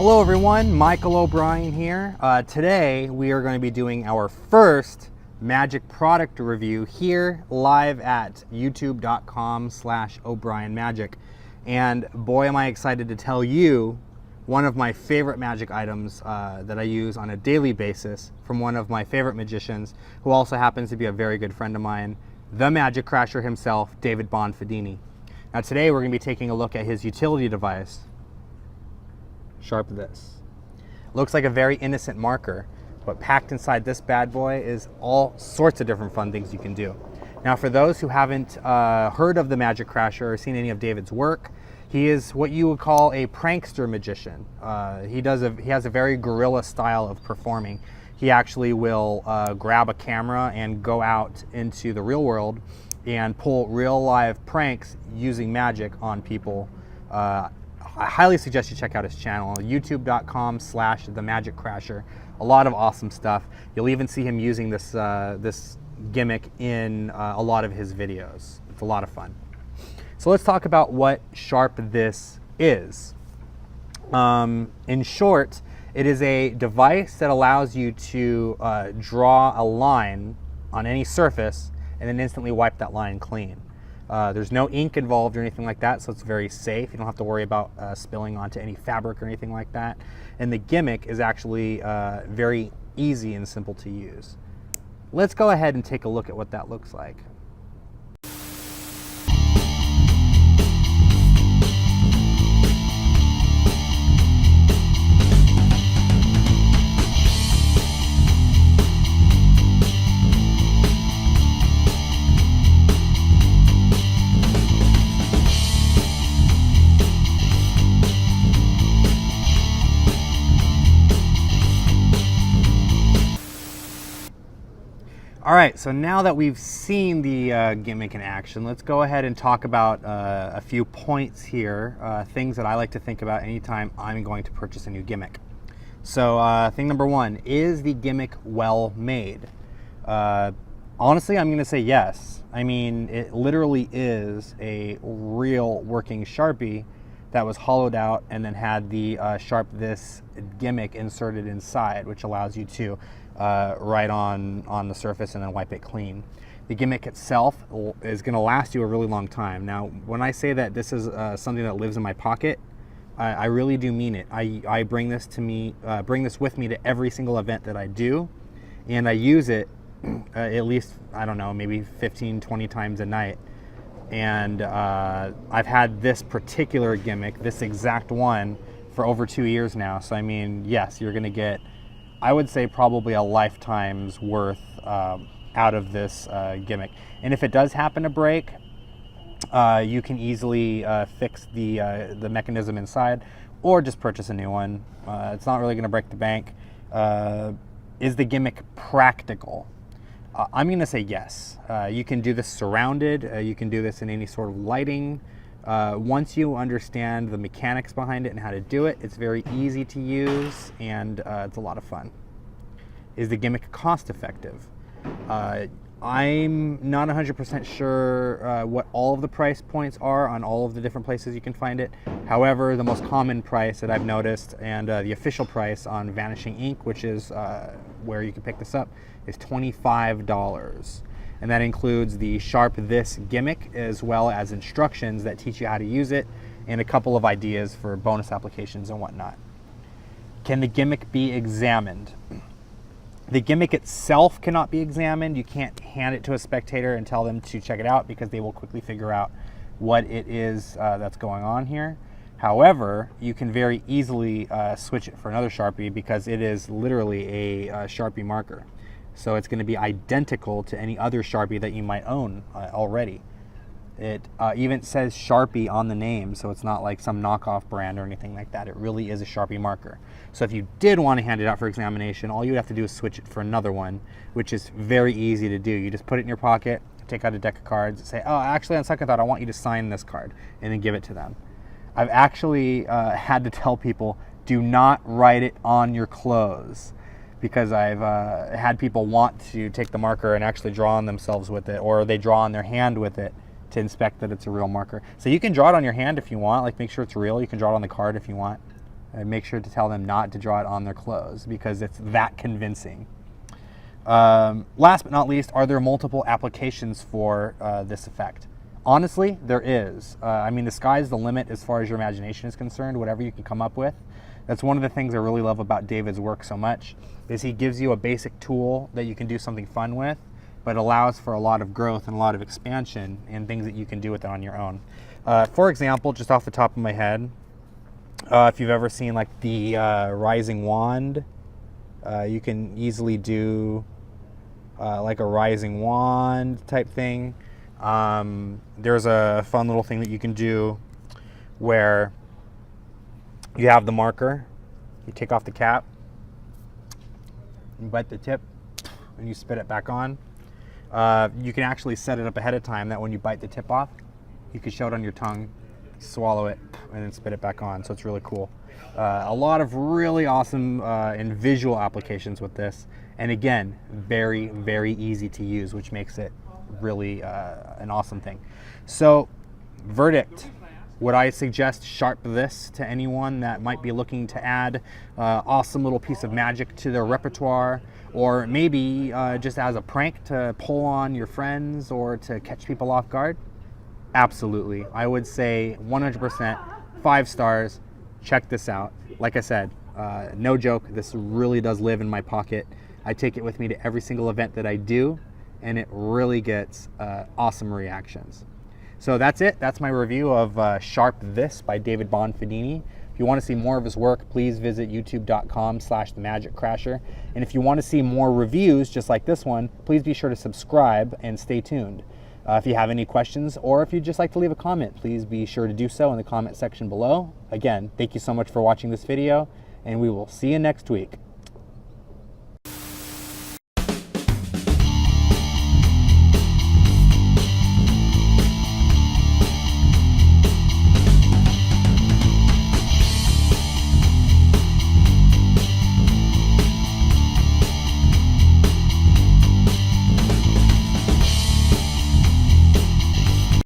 Hello everyone, Michael O'Brien here. Today we are going to be doing our first magic product review here live at youtube.com/OBrienMagic. And boy am I excited to tell you one of my favorite magic items that I use on a daily basis from one of my favorite magicians, who also happens to be a very good friend of mine, the Magic Crasher himself, David Bonfadini. Now today we're going to be taking a look at his utility device, Sharp This. Looks like a very innocent marker, but packed inside this bad boy is all sorts of different fun things you can do. Now for those who haven't heard of the Magic Crasher or seen any of David's work, he is what you would call a prankster magician. He has a very guerrilla style of performing. He actually will grab a camera and go out into the real world and pull real live pranks using magic on people. I highly suggest you check out his channel, youtube.com/themagiccrasher. A lot of awesome stuff. You'll even see him using this this gimmick in a lot of his videos. It's a lot of fun. So let's talk about what Sharp This is. In short, it is a device that allows you to draw a line on any surface and then instantly wipe that line clean. There's no ink involved or anything like that, so it's very safe. You don't have to worry about spilling onto any fabric or anything like that. And the gimmick is actually very easy and simple to use. Let's go ahead and take a look at what that looks like. All right, so now that we've seen the gimmick in action, let's go ahead and talk about a few points here, things that I like to think about anytime I'm going to purchase a new gimmick. So thing number one, is the gimmick well made? Honestly, I'm gonna say yes. I mean, it literally is a real working Sharpie that was hollowed out and then had the Sharp This gimmick inserted inside, which allows you to write on the surface and then wipe it clean. The gimmick itself is going to last you a really long time. Now, when I say that this is something that lives in my pocket, I really do mean it. I bring this with me to every single event that I do, and I use it at least, I don't know, maybe 15-20 times a night. And I've had this particular gimmick, this exact one, for over 2 years now. So I mean, yes, you're going to get, I would say, probably a lifetime's worth out of this gimmick. And if it does happen to break, you can easily fix the mechanism inside, or just purchase a new one. It's not really going to break the bank. Is the gimmick practical? I'm going to say yes. You can do this surrounded. You can do this in any sort of lighting. Once you understand the mechanics behind it and how to do it, it's very easy to use, and it's a lot of fun. Is the gimmick cost effective? I'm not 100% sure what all of the price points are on all of the different places you can find it. However, the most common price that I've noticed, and the official price on Vanishing Ink, which is where you can pick this up, is $25. And that includes the Sharp This gimmick, as well as instructions that teach you how to use it, and a couple of ideas for bonus applications and whatnot. Can the gimmick be examined? The gimmick itself cannot be examined. You can't hand it to a spectator and tell them to check it out, because they will quickly figure out what it is that's going on here. However, you can very easily switch it for another Sharpie, because it is literally a Sharpie marker. So it's going to be identical to any other Sharpie that you might own already. It even says Sharpie on the name, so it's not like some knockoff brand or anything like that. It really is a Sharpie marker. So if you did want to hand it out for examination, all you have to do is switch it for another one, which is very easy to do. You just put it in your pocket, take out a deck of cards, say, oh, actually on second thought, I want you to sign this card, and then give it to them. I've actually had to tell people, do not write it on your clothes, because I've had people want to take the marker and actually draw on themselves with it, or they draw on their hand with it to inspect that it's a real marker. So you can draw it on your hand if you want, like make sure it's real. You can draw it on the card if you want. And make sure to tell them not to draw it on their clothes because it's that convincing. Last but not least, are there multiple applications for this effect? Honestly, there is. I mean, the sky's the limit as far as your imagination is concerned, whatever you can come up with. That's one of the things I really love about David's work so much, is he gives you a basic tool that you can do something fun with, but allows for a lot of growth and a lot of expansion and things that you can do with it on your own. For example, just off the top of my head, if you've ever seen like the rising wand, you can easily do like a rising wand type thing. There's a fun little thing that you can do where you have the marker, you take off the cap, you bite the tip, and you spit it back on. You can actually set it up ahead of time that when you bite the tip off, you can show it on your tongue, swallow it, and then spit it back on. So it's really cool. A lot of really awesome and visual applications with this. And again, very, very easy to use, which makes it really an awesome thing. So, verdict. Would I suggest Sharp this to anyone that might be looking to add awesome little piece of magic to their repertoire, or maybe just as a prank to pull on your friends or to catch people off guard? Absolutely. I would say 100%, 5 stars. Check this out. Like I said, no joke, this really does live in my pocket. I take it with me to every single event that I do, and it really gets awesome reactions. So that's it. That's my review of Sharp This by David Bonfadini. If you want to see more of his work, please visit youtube.com/themagiccrasher. And if you want to see more reviews just like this one, please be sure to subscribe and stay tuned. If you have any questions, or if you'd just like to leave a comment, please be sure to do so in the comment section below. Again, thank you so much for watching this video, and we will see you next week.